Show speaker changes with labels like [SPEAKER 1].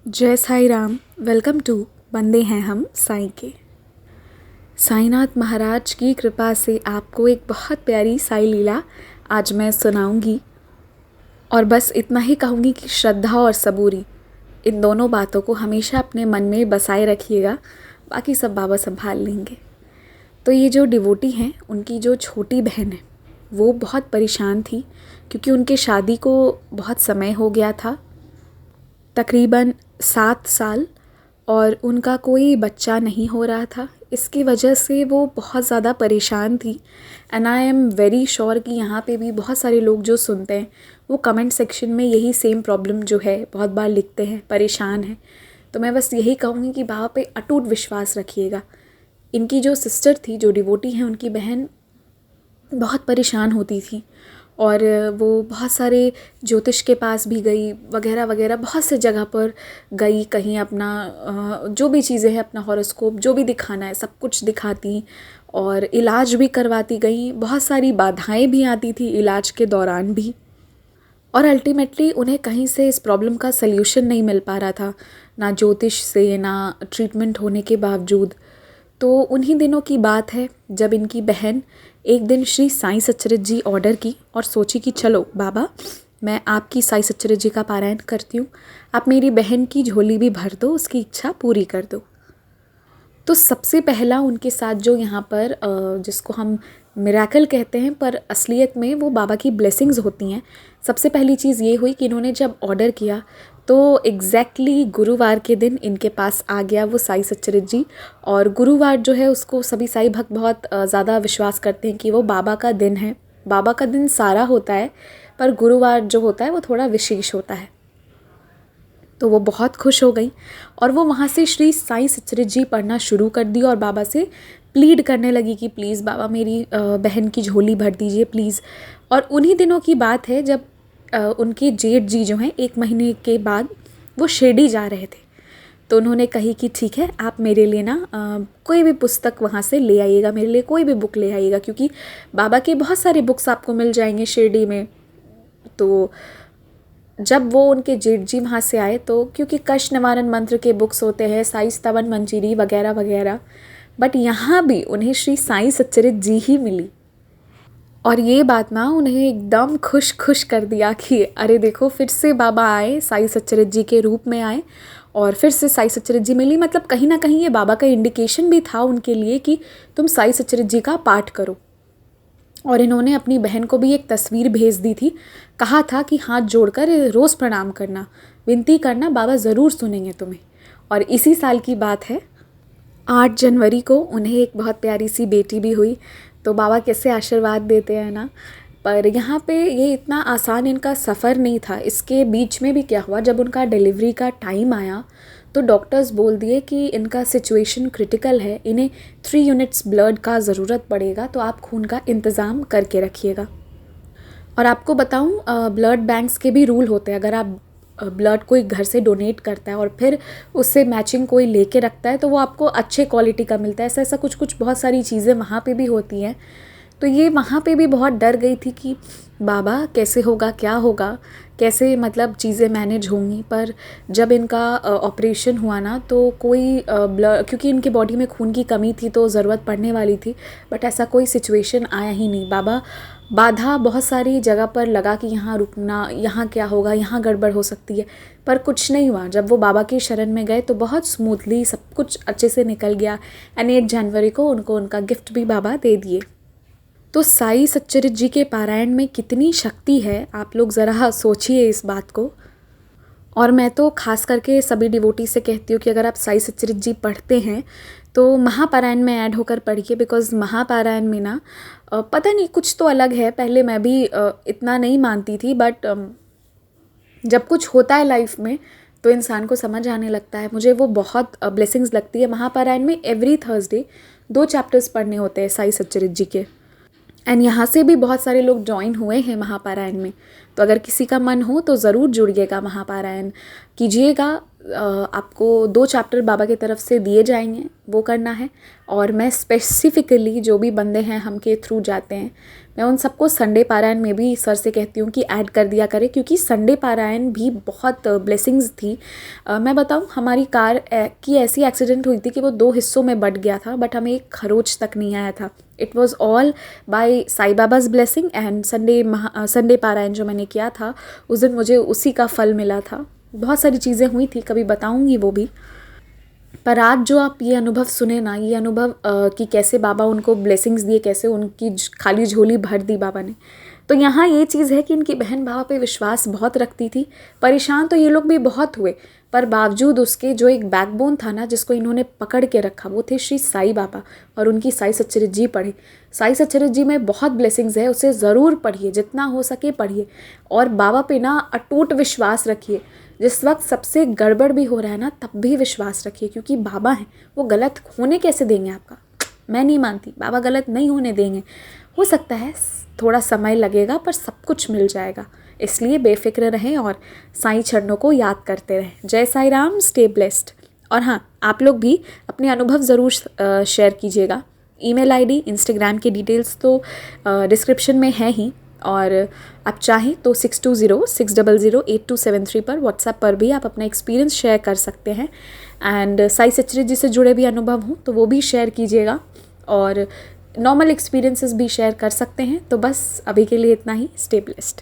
[SPEAKER 1] जय Sai Ram. Welcome to बंदे हैं हम साईं के। साईनाथ महाराज की कृपा से आपको एक बहुत प्यारी साई लीला आज मैं सुनाऊंगी और बस इतना ही कहूँगी कि श्रद्धा और सबूरी इन दोनों बातों को हमेशा अपने मन में बसाए रखिएगा, बाकी सब बाबा संभाल लेंगे। तो ये जो डिवोटी हैं, उनकी जो छोटी बहन है वो बहुत परेशान थी क्योंकि उनके शादी को बहुत समय हो गया था, तकरीबन 7 साल, और उनका कोई बच्चा नहीं हो रहा था। इसकी वजह से वो बहुत ज़्यादा परेशान थी। And I am very sure कि यहाँ पे भी बहुत सारे लोग जो सुनते हैं वो कमेंट सेक्शन में यही सेम प्रॉब्लम जो है बहुत बार लिखते हैं, परेशान हैं। तो मैं बस यही कहूँगी कि बाबा पे अटूट विश्वास रखिएगा। इनकी जो सिस्टर थी, जो डिवोटी हैं, उनकी बहन बहुत परेशान होती थी और वो बहुत सारे ज्योतिष के पास भी गई, वगैरह वगैरह, बहुत से जगह पर गई। कहीं अपना जो भी चीज़ें हैं, अपना हॉरोस्कोप जो भी दिखाना है सब कुछ दिखाती और इलाज भी करवाती गई। बहुत सारी बाधाएं भी आती थी इलाज के दौरान भी, और अल्टीमेटली उन्हें कहीं से इस प्रॉब्लम का सल्यूशन नहीं मिल पा रहा था, ना ज्योतिष से ना ट्रीटमेंट होने के बावजूद। तो उन्हीं दिनों की बात है जब इनकी बहन एक दिन श्री साईं सच्चरित जी ऑर्डर की और सोची कि चलो बाबा, मैं आपकी साईं सच्चरित जी का पारायण करती हूँ, आप मेरी बहन की झोली भी भर दो, उसकी इच्छा पूरी कर दो। तो सबसे पहला उनके साथ जो यहाँ पर जिसको हम मिरेकल कहते हैं पर असलियत में वो बाबा की ब्लेसिंग्स होती हैं, सबसे पहली चीज़ ये हुई कि इन्होंने जब ऑर्डर किया तो एग्जैक्टली गुरुवार के दिन इनके पास आ गया वो साईं सच्चरित जी। और गुरुवार जो है उसको सभी साईं भक्त बहुत ज़्यादा विश्वास करते हैं कि वो बाबा का दिन है। बाबा का दिन सारा होता है पर गुरुवार जो होता है वो थोड़ा विशेष होता है। तो वो बहुत खुश हो गई और वो वहाँ से श्री साईं सच्चरित जी पढ़ना शुरू कर दी और बाबा से प्लीड करने लगी कि प्लीज़ बाबा, मेरी बहन की झोली भर दीजिए प्लीज़। और उन्हीं दिनों की बात है जब उनके जेठ जी जो हैं 1 महीने के बाद वो शिरडी जा रहे थे। तो उन्होंने कही कि ठीक है, आप मेरे लिए ना कोई भी पुस्तक वहाँ से ले आइएगा, मेरे लिए कोई भी बुक ले आइएगा, क्योंकि बाबा के बहुत सारे बुक्स आपको मिल जाएंगे शिरडी में। तो जब वो उनके जेठ जी वहाँ से आए तो क्योंकि कष्ट निवारण मंत्र के बुक्स होते हैं, साईं स्तवन मंजीरी वगैरह वगैरह, बट यहाँ भी उन्हें श्री साईं सच्चरित जी ही मिली। और ये बात ना उन्हें एकदम खुश कर दिया कि अरे देखो, फिर से बाबा आए, साईं सच्चरित जी के रूप में आए और फिर से साईं सच्चरित जी मिली। मतलब कहीं ना कहीं ये बाबा का इंडिकेशन भी था उनके लिए कि तुम साईं सच्चरित जी का पाठ करो। और इन्होंने अपनी बहन को भी एक तस्वीर भेज दी थी, कहा था कि हाथ जोड़कर रोज़ प्रणाम करना, विनती करना, बाबा ज़रूर सुनेंगे तुम्हें। और इसी साल की बात है, 8 जनवरी को उन्हें एक बहुत प्यारी सी बेटी भी हुई। तो बाबा कैसे आशीर्वाद देते हैं ना। पर यहाँ पे ये इतना आसान इनका सफ़र नहीं था। इसके बीच में भी क्या हुआ, जब उनका डिलीवरी का टाइम आया तो डॉक्टर्स बोल दिए कि इनका सिचुएशन क्रिटिकल है, इन्हें 3 यूनिट्स ब्लड का ज़रूरत पड़ेगा, तो आप खून का इंतज़ाम करके रखिएगा। और आपको बताऊं, ब्लड बैंक्स के भी रूल होते हैं। अगर आप ब्लड कोई घर से डोनेट करता है और फिर उससे मैचिंग कोई लेके रखता है तो वो आपको अच्छे क्वालिटी का मिलता है। ऐसा ऐसा कुछ बहुत सारी चीज़ें वहाँ पे भी होती हैं। तो ये वहाँ पे भी बहुत डर गई थी कि बाबा कैसे होगा, क्या होगा, कैसे मतलब चीज़ें मैनेज होंगी। पर जब इनका ऑपरेशन हुआ ना तो कोई ब्लड, क्योंकि इनकी बॉडी में खून की कमी थी तो ज़रूरत पड़ने वाली थी, बट ऐसा कोई सिचुएशन आया ही नहीं। बाबा बाधा बहुत सारी जगह पर लगा कि यहाँ रुकना, यहाँ क्या होगा, यहाँ गड़बड़ हो सकती है, पर कुछ नहीं हुआ। जब वो बाबा की शरण में गए तो बहुत स्मूथली सब कुछ अच्छे से निकल गया। एंड 8 जनवरी को उनको उनका गिफ्ट भी बाबा दे दिए। तो साईं सच्चरित जी के पारायण में कितनी शक्ति है, आप लोग ज़रा सोचिए इस बात को। और मैं तो खास करके सभी डिवोटी से कहती हूँ कि अगर आप साईं सच्चरित जी पढ़ते हैं तो महापारायण में ऐड होकर पढ़िए। बिकॉज़ महापारायण में ना पता नहीं कुछ तो अलग है। पहले मैं भी इतना नहीं मानती थी, बट जब कुछ होता है लाइफ में तो इंसान को समझ आने लगता है। मुझे वो बहुत ब्लेसिंग्स लगती है। महापारायण में एवरी थर्सडे 2 चैप्टर्स पढ़ने होते हैं साईं सच्चरित जी के। एंड यहाँ से भी बहुत सारे लोग ज्वाइन हुए हैं महापारायण में। तो अगर किसी का मन हो तो ज़रूर जुड़िएगा, महापारायण कीजिएगा। आपको 2 चैप्टर बाबा की तरफ से दिए जाएंगे, वो करना है। और मैं स्पेसिफ़िकली जो भी बंदे हैं हम के थ्रू जाते हैं, मैं उन सबको संडे पारायण में भी सर से कहती हूँ कि ऐड कर दिया करें, क्योंकि संडे पारायण भी बहुत ब्लेसिंग्स थी। मैं बताऊँ, हमारी कार की ऐसी एक्सीडेंट हुई थी कि वो 2 हिस्सों में बट गया था, बट हमें एक खरोच तक नहीं आया था। It was all by Sai Baba's blessing and Sunday पारायण जो मैंने किया था उस दिन मुझे उसी का फल मिला था। बहुत सारी चीज़ें हुई थी, कभी बताऊँगी वो भी। पर आज जो आप ये अनुभव सुने ना, ये अनुभव कि कैसे बाबा उनको ब्लेसिंग्स दिए, कैसे उनकी खाली झोली भर दी बाबा ने। तो यहाँ ये चीज़ है कि इनकी बहन बाबा पे विश्वास बहुत रखती थी। परेशान तो ये लोग भी बहुत हुए, पर बावजूद उसके जो एक बैकबोन था ना, जिसको इन्होंने पकड़ के रखा, वो थे श्री साई बाबा और उनकी साई सच्चरित्र जी पढ़े। साई सच्चरित्र जी में बहुत ब्लेसिंग्स है, उसे ज़रूर पढ़िए, जितना हो सके पढ़िए और बाबा पे ना अटूट विश्वास रखिए। जिस वक्त सबसे गड़बड़ भी हो रहा है ना, तब भी विश्वास रखिए, क्योंकि बाबा हैं, वो गलत होने कैसे देंगे आपका। मैं नहीं मानती, बाबा गलत नहीं होने देंगे। हो सकता है थोड़ा समय लगेगा, पर सब कुछ मिल जाएगा। इसलिए बेफिक्र रहें और साईं चरणों को याद करते रहें। जय साई राम, स्टे ब्लेस्ड। और हाँ, आप लोग भी अपने अनुभव ज़रूर शेयर कीजिएगा। ईमेल आईडी, इंस्टाग्राम की डिटेल्स तो डिस्क्रिप्शन में है ही, और आप चाहें तो 6206008273 पर व्हाट्सएप पर भी आप अपना एक्सपीरियंस शेयर कर सकते हैं। एंड साई सच्चरित्र जी से जुड़े भी अनुभव हों तो वो भी शेयर कीजिएगा, और नॉर्मल एक्सपीरियंसेस भी शेयर कर सकते हैं। तो बस अभी के लिए इतना ही। Stay blessed.